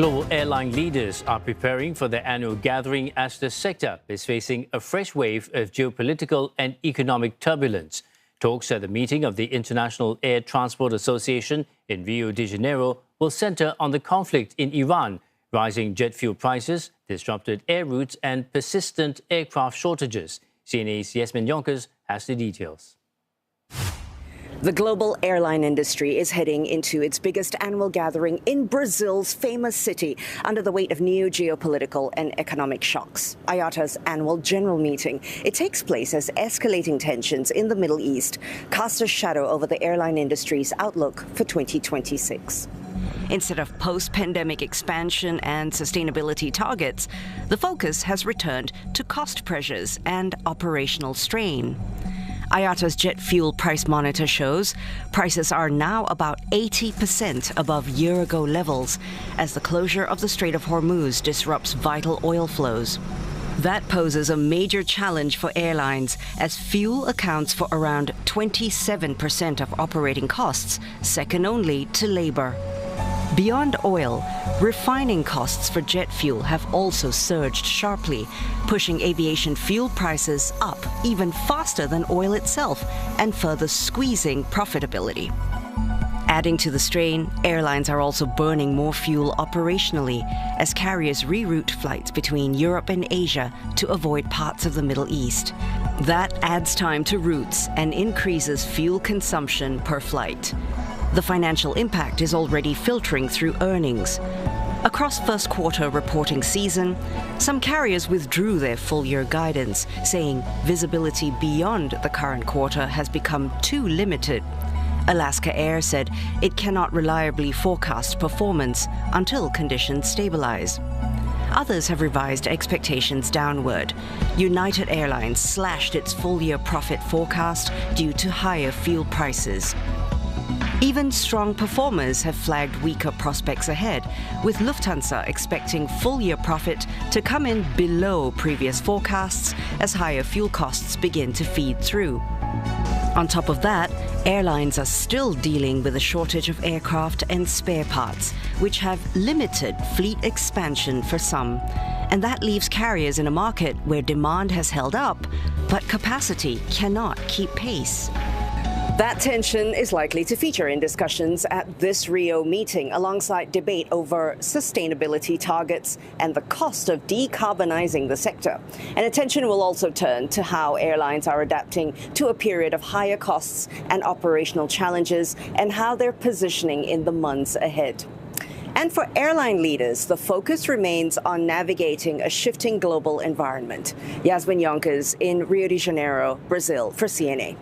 Global airline leaders are preparing for their annual gathering as the sector is facing a fresh wave of geopolitical and economic turbulence. Talks at the meeting of the International Air Transport Association in Rio de Janeiro will center on the conflict in Iran, rising jet fuel prices, disrupted air routes and persistent aircraft shortages. CNA's Yasmin Jonkers has the details. The global airline industry is heading into its biggest annual gathering in Brazil's famous city under the weight of new geopolitical and economic shocks. IATA's annual general meeting. It takes place as escalating tensions in the Middle East cast a shadow over the airline industry's outlook for 2026. Instead of post-pandemic expansion and sustainability targets, the focus has returned to cost pressures and operational strain. IATA's jet fuel price monitor shows prices are now about 80% above year-ago levels as the closure of the Strait of Hormuz disrupts vital oil flows. That poses a major challenge for airlines as fuel accounts for around 27% of operating costs, second only to labor. Beyond oil, refining costs for jet fuel have also surged sharply, pushing aviation fuel prices up even faster than oil itself and further squeezing profitability. Adding to the strain, airlines are also burning more fuel operationally as carriers reroute flights between Europe and Asia to avoid parts of the Middle East. That adds time to routes and increases fuel consumption per flight. The financial impact is already filtering through earnings. Across first quarter reporting season, some carriers withdrew their full-year guidance, saying visibility beyond the current quarter has become too limited. Alaska Air said it cannot reliably forecast performance until conditions stabilize. Others have revised expectations downward. United Airlines slashed its full-year profit forecast due to higher fuel prices. Even strong performers have flagged weaker prospects ahead, with Lufthansa expecting full-year profit to come in below previous forecasts as higher fuel costs begin to feed through. On top of that, airlines are still dealing with a shortage of aircraft and spare parts, which have limited fleet expansion for some. And that leaves carriers in a market where demand has held up, but capacity cannot keep pace. That tension is likely to feature in discussions at this Rio meeting, alongside debate over sustainability targets and the cost of decarbonizing the sector. And attention will also turn to how airlines are adapting to a period of higher costs and operational challenges, and how they're positioning in the months ahead. And for airline leaders, the focus remains on navigating a shifting global environment. Yasmin Jonkers in Rio de Janeiro, Brazil, for CNA.